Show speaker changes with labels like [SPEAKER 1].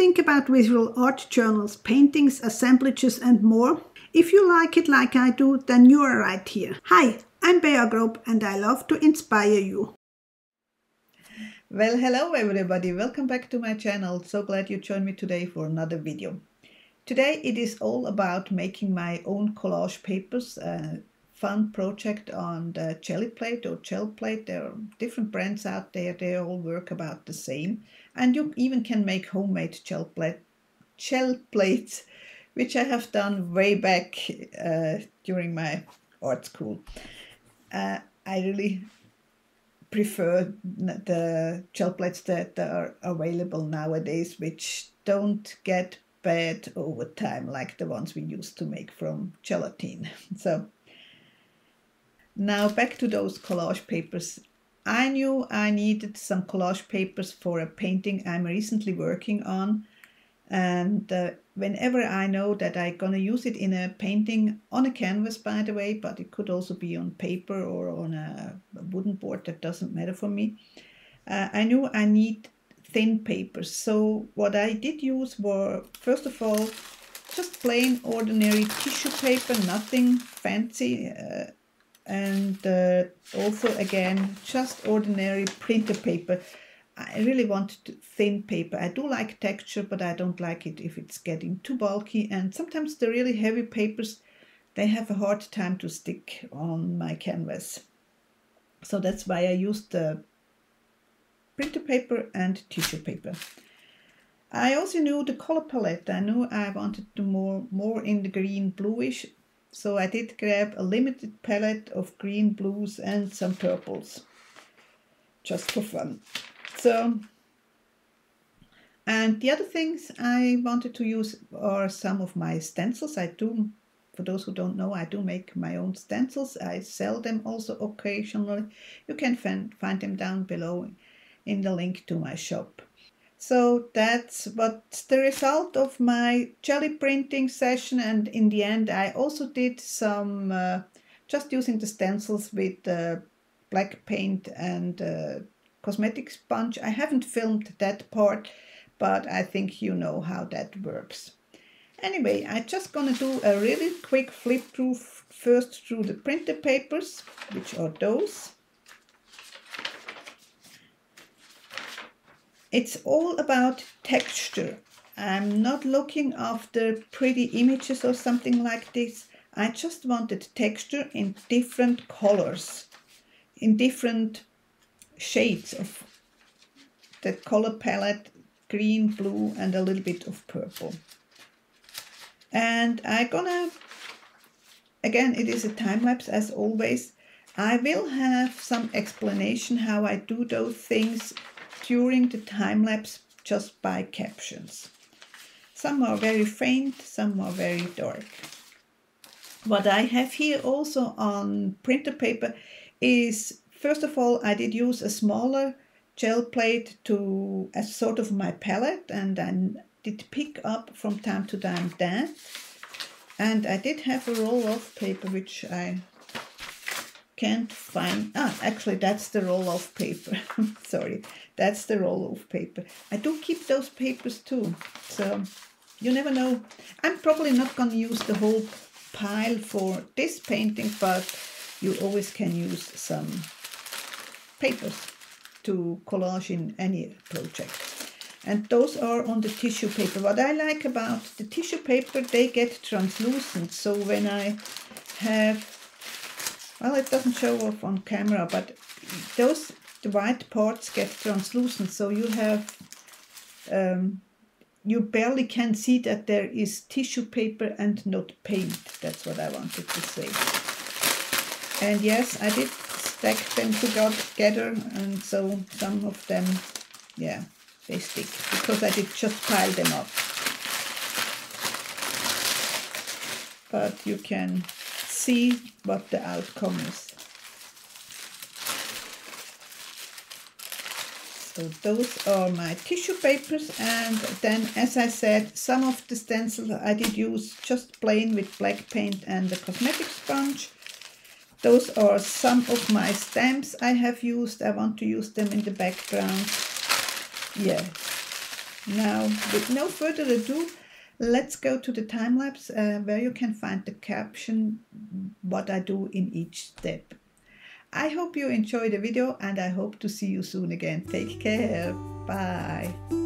[SPEAKER 1] think about visual art journals, paintings, assemblages and more? If you like it like I do, then you are right here. Hi, I'm Bea Grob and I love to inspire you.
[SPEAKER 2] Well, hello everybody, welcome back to my channel. So glad you joined me today for another video. Today it is all about making my own collage papers, a fun project on the jelly plate or gel plate. There are different brands out there, they all work about the same. And you even can make homemade gel plates, which I have done way back during my art school. I really prefer the gel plates that are available nowadays, which don't get bad over time like the ones we used to make from gelatin. So now back to those collage papers. I knew I needed some collage papers for a painting I'm recently working on, and whenever I know that I'm gonna use it in a painting, on a canvas by the way, but it could also be on paper or on a wooden board, that doesn't matter for me. I knew I need thin papers, so what I did use were, first of all, just plain ordinary tissue paper, nothing fancy, and also again just ordinary printer paper. I really wanted thin paper. I do like texture, but I don't like it if it's getting too bulky, and sometimes the really heavy papers, they have a hard time to stick on my canvas. So that's why I used the printer paper and tissue paper. I also knew the color palette. I knew I wanted to more in the green bluish, so I did grab a limited palette of green, blues and some purples, just for fun. So, and the other things I wanted to use are some of my stencils. I do, for those who don't know, I do make my own stencils. I sell them also occasionally. You can find them down below in the link to my shop. So that's what's the result of my jelly printing session, and in the end I also did some just using the stencils with black paint and cosmetic sponge. I haven't filmed that part, but I think you know how that works. Anyway, I'm just gonna do a really quick flip through first through the printer papers, which are those. It's all about texture. I'm not looking after pretty images or something like this. I just wanted texture in different colors, in different shades of the color palette, green, blue and a little bit of purple. And I'm gonna, again, it is a time lapse as always. I will have some explanation how I do those things during the time lapse, just by captions. Some are very faint, some are very dark. What I have here also on printer paper is, first of all, I did use a smaller gel plate as sort of my palette, and I did pick up from time to time that. And I did have a roll of paper which I can't find. Actually that's the roll of paper. Sorry, that's the roll of paper. I do keep those papers too, so you never know. I'm probably not going to use the whole pile for this painting, but you always can use some papers to collage in any project. And those are on the tissue paper. What I like about the tissue paper, they get translucent, so when I have, well, it doesn't show off on camera, but the white parts get translucent, so you have, you barely can see that there is tissue paper and not paint. That's what I wanted to say. And yes, I did stack them together, and so some of them, yeah, they stick, because I did just pile them up. But you can see what the outcome is. So those are my tissue papers, and then, as I said, some of the stencils I did use just plain with black paint and the cosmetic sponge. Those are some of my stamps I have used. I want to use them in the background. Yeah. Now, with no further ado, let's go to the time lapse where you can find the caption what I do in each step. I hope you enjoy the video and I hope to see you soon again. Take care. Bye.